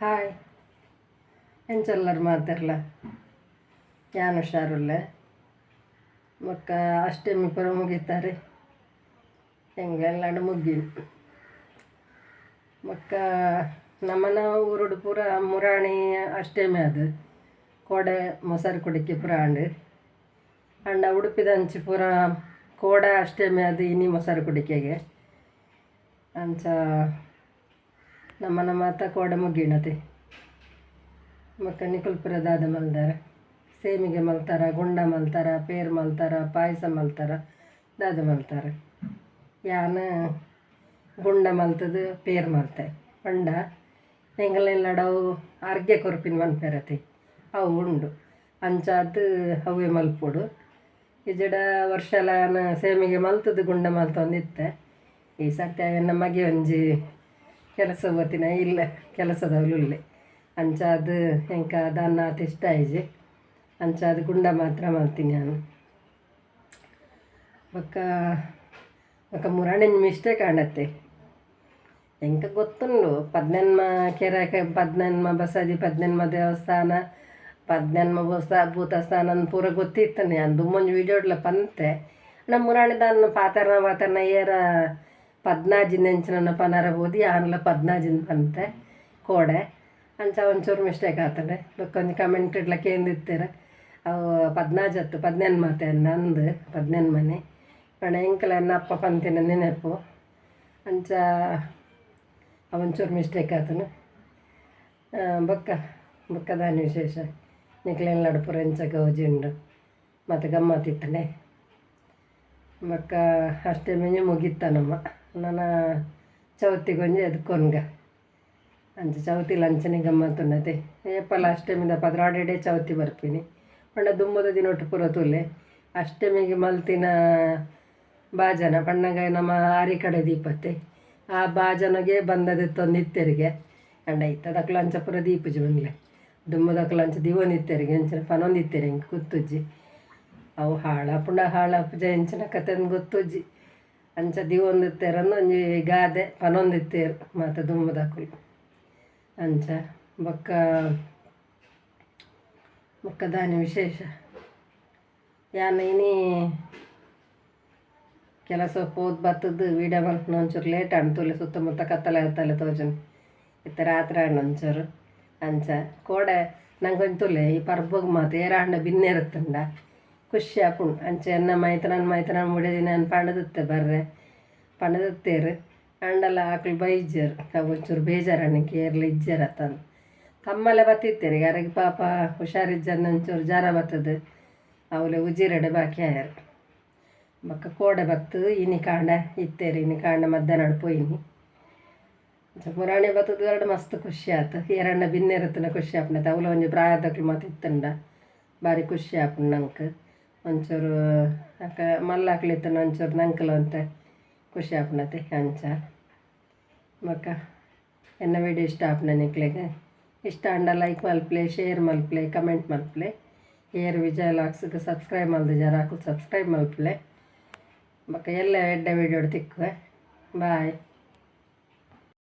Hi ಎಂಚಲ್ಲರು ಮಾತಾರಲ್ಲ ಯಾನು ಹುಷಾರುಲ್ಲ ಮಕ್ಕ ಅಷ್ಟೇಮಿ ಪುರ ಮುಗಿತಾರೆ ಹೆಂಗೆಲ್ಲ ಮುಗ್ಗಿ ಮಕ್ಕ ನಮ್ಮನ ಊರುಡು ಪೂರ ಮುರಾಣಿ ಅಷ್ಟೇಮಿ ಅದು ಕೋಡೆ ಮೊಸರು ಕುಡಿಕೆ ಪುರ ಅಂಡ ಉಡುಪಿದಂಚಿ ಪೂರ ಕೋಡ ಅಷ್ಟೇಮಿ ಅದು ಇನಿ ಮೊಸರು ಕುಡಿಕೆಗೆ ಅಂಚ ನಮ್ಮನ ಮಾತ ಕೋಡೆ ಮುಗಿಣತೆ ಮಕ್ಕ ನಿಕುಲ್ಪುರ ದಾದ ಮಲ್ದಾರ ಸೇಮಿಗೆ ಮಲ್ತಾರ ಗುಂಡ ಮಲ್ತಾರ ಪೇರು ಮಲ್ತಾರ ಪಾಯಸ ಮಲ್ತಾರ ದಾದ ಮಲ್ತಾರೆ ಯಾನ ಗುಂಡ ಮಲ್ತದು ಪೇರು ಮಲ್ತೆ ಪಂಡ ಎಂಗಲೆಲ್ಲಡವು ಅರ್ಗೆ ಕೊರ್ಪಿನ ಮನ್ಪೆರತಿ ಅವು ಉಂಡು ಅಂಚಾದು ಅವೇ ಮಲ್ಪುಡು ಇಜಡ ವರ್ಷಲಾನ ಸೇಮಿಗೆ ಮಲ್ತದು ಗುಂಡ ಮಲ್ತೊಂದಿತ್ತೆ ಈ ಸರ್ತಿ ನಮಗೆ ಒಂಜಿ ಕೆಲಸ ಓತಿನ ಇಲ್ಲ ಕೆಲಸದವಳುಲ್ಲೆ ಅಂಚಾದು ಎಂಕ ದನ್ನ ಇಷ್ಟ ಆಯ್ಜಿ ಅಂಚಾದು ಗುಂಡ ಮಾತ್ರ ಮಾಡ್ತೀನಿ ನಾನು ಒಕ್ಕ ಮುರಾಣಿನ ಮಿಸ್ಟೇಕ್ ಕಾಣತ್ತೆ ಎಂಕ ಗೊತ್ತುಂಡು ಪದ್ನೆನ್ಮ ಕೆರೆ ಪದ್ನೆನ್ಮ ಬಸದಿ ಪದ್ನೆನ್ಮ ದೇವಸ್ಥಾನ ಪದ್ನೆನ್ಮ ಭೂತಸ್ಥಾನ ಪೂರ ಗೊತ್ತಿತ್ತು ನಾನು ದುಮ್ಮೊಂಜು ವೀಡಿಯೋಡ್ಲ ಪಂತೆ ನಮ್ಮ ಮುರಾಣಿದಾನ ಪಾತರ್ನ ಏರ 14 ನೆಂಚಿನ ಪನರ ಬೋದಿ ಆನ್ಲ 14 ಪಂತೆ ಕೋಡೆ ಅಂಚ ಒಂಚೂರು ಮಿಸ್ಟೇಕ್ ಆಗ್ತದೆ ಬಕ್ಕೊಂದು ಕಮೆಂಟ್ ಇಡ್ಲಕ್ಕೆ ಏನಿರ್ತೀರ ಅವು 14 ಮಾತೆ ನಂದು 14 ಮನೆ ಕಣ ಎಂಕಲ ಅಪ್ಪ ಪಂತಿನ ನೆನಪು ಅಂಚ ಒಂಚೂರು ಮಿಸ್ಟೇಕ್ ಆತನು ಬೊಕ್ಕದಾನಿ ವಿಶೇಷ ನಿಕ್ಲೆಲ್ಲಡು ಪುರ ಎಂಚ ಗೌಜಿ ಉಂಡು ಮತ್ತು ಗಮ್ಮತ್ತಿತ್ತನೆ ಬೊಕ್ಕ ಅಷ್ಟೇ ಮೆಂಜು ಮುಗಿತ್ತ ನಮ್ಮ ನನ್ನ ಚೌತಿಗೊಂಜಿ ಎದ್ಕೊಂಡ್ಗ ಅಂಚ ಚೌತಿ ಲಂಚನೆ ಗಮ್ಮತ್ತುಂಡತೆ ಏಪಲ್ಲ ಅಷ್ಟಮಿಂದ 16 ಡೇ ಚೌತಿ ಬರ್ತೀನಿ ಪಂಡ ದುಮ್ಮದ ದಿನ ಒಟ್ಟು ಪುರ ತುಲೆ ಅಷ್ಟಮಿಗೆ ಮಲ್ತಿನ ಬಾಜನ ಪಣ್ಣಗ ನಮ್ಮ ಆರಿ ಕಡೆ ದೀಪತ್ತೆ ಆ ಬಾಜನಗೆ ಬಂದದಿತ್ತೊಂದು ಇತ್ತೆರಿಗೆ ಅಂಡ ಇತ್ತದಕ್ಕೆ ಲಂಚ ಪುರ ದೀಪಜಿ ಬಂಗ್ಲೆ ದುಮ್ಮದಕ್ಕೆ ಲಂಚ ದಿವೊಂದು ಇತ್ತೆರಿಗೆ ಎಂಚಿನ ಪನೊಂದು ಇತ್ತೆರೆ ಹಿಂಗೆ ಕೂತುಜ್ಜಿ ಅವು ಹಾಳ ಪುಂಡ ಹಾಳ ಪೂಜ ಎಂಚಿನ ಕತೆಂದು ಗೊತ್ತುಜ್ಜಿ ಅಂಚ ದಿವೊಂದು ಇತ್ತೇರನ್ನು ಒಂಜಿ ಗಾದೆ ಪನೊಂದು ಇತ್ತೇರು ಮತ್ತು ದುಮ್ಮದಕ್ಕಲು ಅಂಚ ಬೊಕ್ಕ ದಾನಿ ವಿಶೇಷ ಯಾನ ಇನಿ ಕೆಲಸ ಹೋದ್ ಬತ್ತದ್ದು ವೀಡಿಯೋ ಮಲ್ಪನ ಒಂಚೂರು ಲೇಟ್ ಅಣ್ತುಲೆ ಸುತ್ತಮುತ್ತ ಕತ್ತಲೆ ಇರ್ತಲೆ ತೋಜನ್ ಇತ್ತ ರಾತ್ರಿ ಹಣ್ಣು ಒಂಚೂರು ಅಂಚ ಕೋಡೆ ನಂಗೊಂದು ತುಲೆ ಈ ಪರ್ಬಗ್ ಮಾತು ಏರ ಹಣ್ಣು ಬಿನ್ನೆ ಇರುತ್ತಂಡ ಖುಷಿ ಆಪುಂಡು ಅಂಚೆ ಎನ್ನ ಮೈತನ ಮುಡಿದಿ ನಾನು ಪಣದುತ್ತೆ ಬರ್ರೆ ಪಣದುತ್ತೇರು ಅಂಡಲ್ಲ ಆಕಳು ಬೈಜರು ಅವು ಒಂಚೂರು ಬೇಜಾರು ಹಣ್ಣಕ್ಕೆ ಏರ್ಲ ಇಜ್ಜರ ತಂದು ತಮ್ಮಲ್ಲೇ ಬತ್ತಿತ್ತೇರಿ ಯಾರಿಗೆ ಪಾಪ ಹುಷಾರಿಜ್ಜಂದು ಒಂಚೂರು ಜ್ವರ ಬರ್ತದೆ ಅವಲೆ ಉಜಿರಡೆ ಬಾಕಿ ಆಯಾರು ಬಕ್ಕ ಕೋಡೆ ಬತ್ತು ಇನಿ ಕಾಂಡ ಇತ್ತೇರಿ ಇನಿ ಕಾಂಡ ಮಧ್ಯಾಹ್ನ ಪೋಯಿನಿ ಮುರಾಣಿ ಬತ್ತದ ಎರಡು ಮಸ್ತ್ ಖುಷಿ ಆಯ್ತು ಎರಣ್ಣ ಬಿನ್ನೆ ಇರುತ್ತನ ಖುಷಿ ಆಪುಣತೆ ಅವಳು ಒಂಜಿ ಪ್ರಾಯದಕ್ಲು ಮತ್ತು ಇತ್ತಂಡ ಭಾರಿ ಖುಷಿ ಆಪುಂಡು ನಂಗೆ ಒಂಚೂರು ಮಲ್ಲಾಕ್ಲಿತ್ತನ ಒಂಚೂರು ನಂಕಲು ಅಂತ ಖುಷಿ ಆಪುಣತೆ ಅಂಚ ಬಕ್ಕ ಎನ್ನ ವಿಡಿಯೋ ಇಷ್ಟ ಆಪುಣ ನಿಕ್ಲೆಗೆ ಇಷ್ಟ ಅಂಡ ಲೈಕ್ ಮಲ್ಪ್ಲೆ ಶೇರ್ ಮಲ್ಪ್ಲೆ ಕಮೆಂಟ್ ಮಲ್ಪ್ಲೆ ಏರ್ ವಿಜಯ ಲಾಕ್ಸ್ಗೆ ಸಬ್ಸ್ಕ್ರೈಬ್ ಮಲ್ದು ಜರ ಹಾಕು ಸಬ್ಸ್ಕ್ರೈಬ್ ಮಲ್ಪ್ಲೆ ಬಕ್ಕ ಎಲ್ಲ ಎಡ್ಡೆ ವಿಡಿಯೋ ತಿಕ್ಕುವೆ ಬಾಯ್.